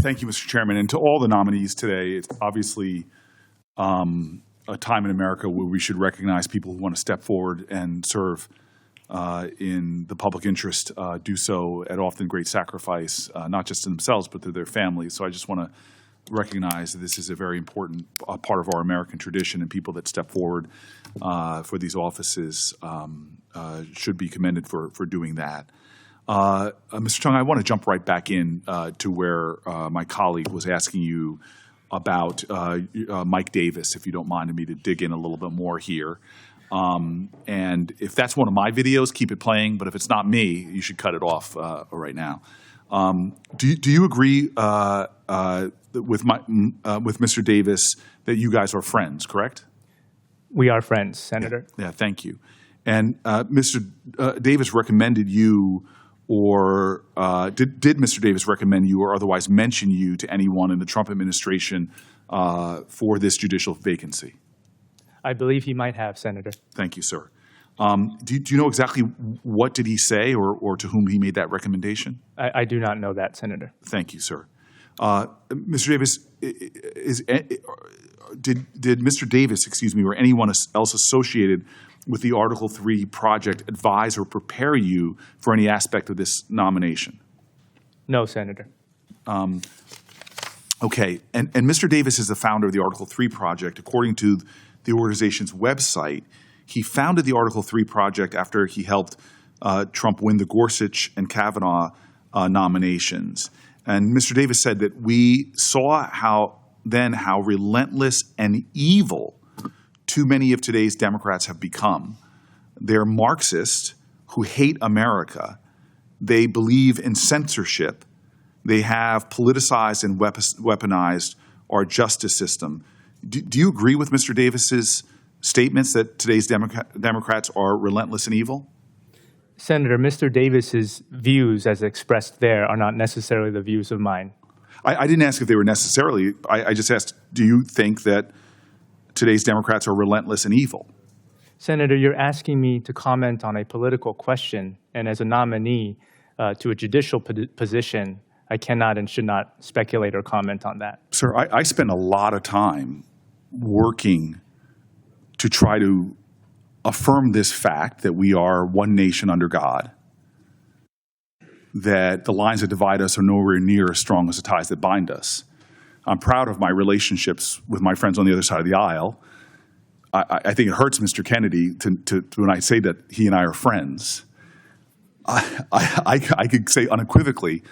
Thank you, Mr. Chairman. And to all the nominees today, it's obviously a time in America where we should recognize people who want to step forward and serve in the public interest, do so at often great sacrifice, not just to themselves, but to their families. So I just want to recognize that this is a very important part of our American tradition, and people that step forward for these offices should be commended for doing that. Mr. Tung, I want to jump right back in to where my colleague was asking you about Mike Davis, if you don't mind me to dig in a little bit more here. And if that's one of my videos, keep it playing. But if it's not me, you should cut it off right now. Do you agree with Mr. Davis that you guys are friends, correct? We are friends, Senator. Yeah, thank you. And Mr. Davis recommended you, or did Mr. Davis recommend you or otherwise mention you to anyone in the Trump administration for this judicial vacancy? I believe he might have, Senator. Thank you, sir. Do you know exactly what did he say or to whom he made that recommendation? I do not know that, Senator. Thank you, sir. Mr. Davis, did Mr. Davis, or anyone else associated with the Article 3 project advise or prepare you for any aspect of this nomination? No, Senator. Okay, and Mr. Davis is the founder of the Article 3 project. According to the organization's website, he founded the Article 3 project after he helped Trump win the Gorsuch and Kavanaugh nominations. And Mr. Davis said that we saw how relentless and evil too many of today's Democrats have become. They're Marxists who hate America. They believe in censorship. They have politicized and weaponized our justice system. Do you agree with Mr. Davis's statements that today's Democrats are relentless and evil? Senator, Mr. Davis's views as expressed there are not necessarily the views of mine. I didn't ask if they were necessarily. I just asked, do you think that today's Democrats are relentless and evil? Senator, you're asking me to comment on a political question, and as a nominee to a judicial position, I cannot and should not speculate or comment on that. Sir, I spend a lot of time working to try to affirm this fact that we are one nation under God, that the lines that divide us are nowhere near as strong as the ties that bind us. I'm proud of my relationships with my friends on the other side of the aisle. I think it hurts Mr. Kennedy to when I say that he and I are friends. I could say unequivocally,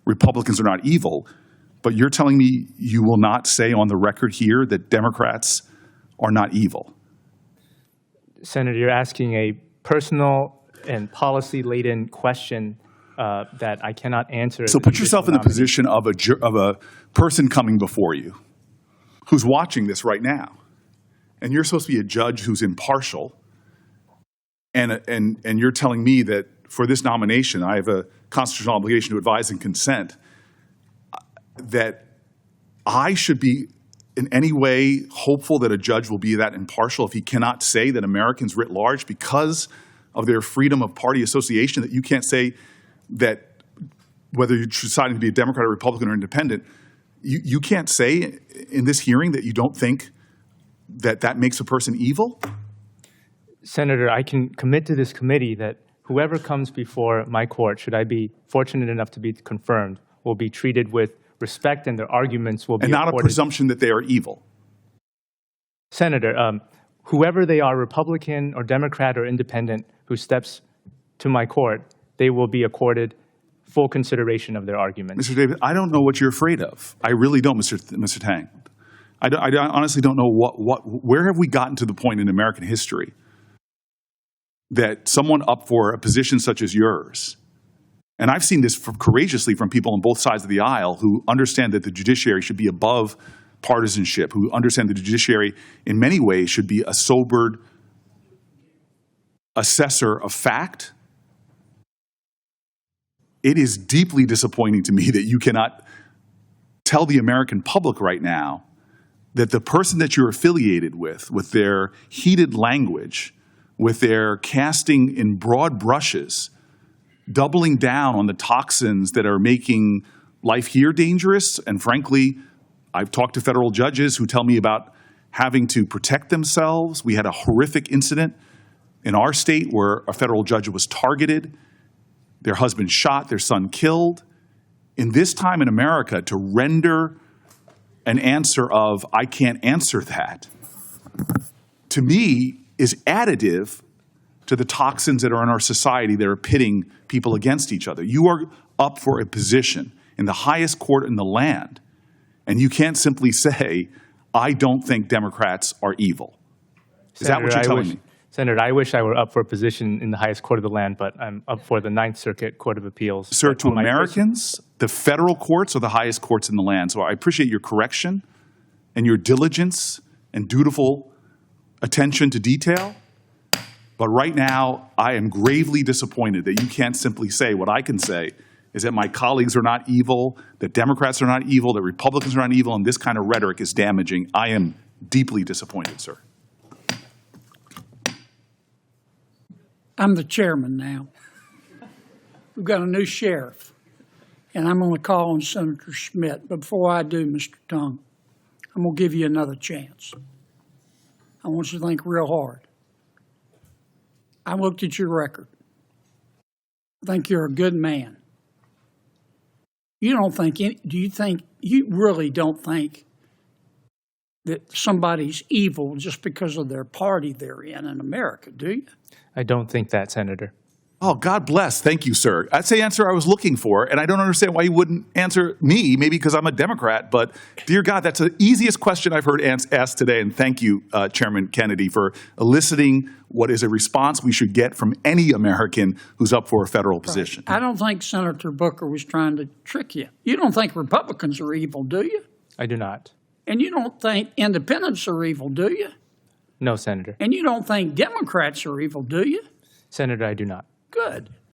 Republicans are not evil, but you're telling me you will not say on the record here that Democrats are not evil? Senator, you're asking a personal and policy-laden question that I cannot answer. So put yourself in the position of a person coming before you who's watching this right now. And you're supposed to be a judge who's impartial. And you're telling me that for this nomination, I have a constitutional obligation to advise and consent, that I should be in any way hopeful that a judge will be that impartial if he cannot say that Americans writ large, because of their freedom of party association, that you can't say that whether you're deciding to be a Democrat or Republican or independent, you can't say in this hearing that you don't think that makes a person evil? Senator, I can commit to this committee that whoever comes before my court, should I be fortunate enough to be confirmed, will be treated with respect and their arguments will be and not accorded. A presumption that they are evil. Senator, whoever they are, Republican or Democrat or independent, who steps to my court, they will be accorded full consideration of their arguments. Mr. Davis, I don't know what you're afraid of. I really don't, Mr. Tang. I honestly don't know where have we gotten to the point in American history that someone up for a position such as yours, and I've seen this courageously from people on both sides of the aisle who understand that the judiciary should be above partisanship, who understand that the judiciary in many ways should be a sobered assessor of fact. It is deeply disappointing to me that you cannot tell the American public right now that the person that you're affiliated with their heated language, with their casting in broad brushes, doubling down on the toxins that are making life here dangerous? And frankly, I've talked to federal judges who tell me about having to protect themselves. We had a horrific incident in our state where a federal judge was targeted, their husband shot, their son killed. In this time in America, to render an answer of, I can't answer that, to me, is additive to the toxins that are in our society that are pitting people against each other. You are up for a position in the highest court in the land, and you can't simply say, I don't think Democrats are evil. Is that what you're telling me? Senator, I wish I were up for a position in the highest court of the land, but I'm up for the Ninth Circuit Court of Appeals. Sir, to Americans, the federal courts are the highest courts in the land. So I appreciate your correction and your diligence and dutiful attention to detail. But right now, I am gravely disappointed that you can't simply say what I can say is that my colleagues are not evil, that Democrats are not evil, that Republicans are not evil, and this kind of rhetoric is damaging. I am deeply disappointed, sir. I'm the chairman now. We've got a new sheriff, and I'm going to call on Senator Schmidt. But before I do, Mr. Tung, I'm going to give you another chance. I want you to think real hard. I looked at your record. I think you're a good man. You really don't think that somebody's evil just because of their party they're in America, do you? I don't think that, Senator. Oh, God bless. Thank you, sir. That's the answer I was looking for, and I don't understand why you wouldn't answer me, maybe because I'm a Democrat, but dear God, that's the easiest question I've heard asked today, and thank you, Chairman Kennedy, for eliciting what is a response we should get from any American who's up for a federal position. I don't think Senator Booker was trying to trick you. You don't think Republicans are evil, do you? I do not. And you don't think independents are evil, do you? No, Senator. And you don't think Democrats are evil, do you? Senator, I do not. Good.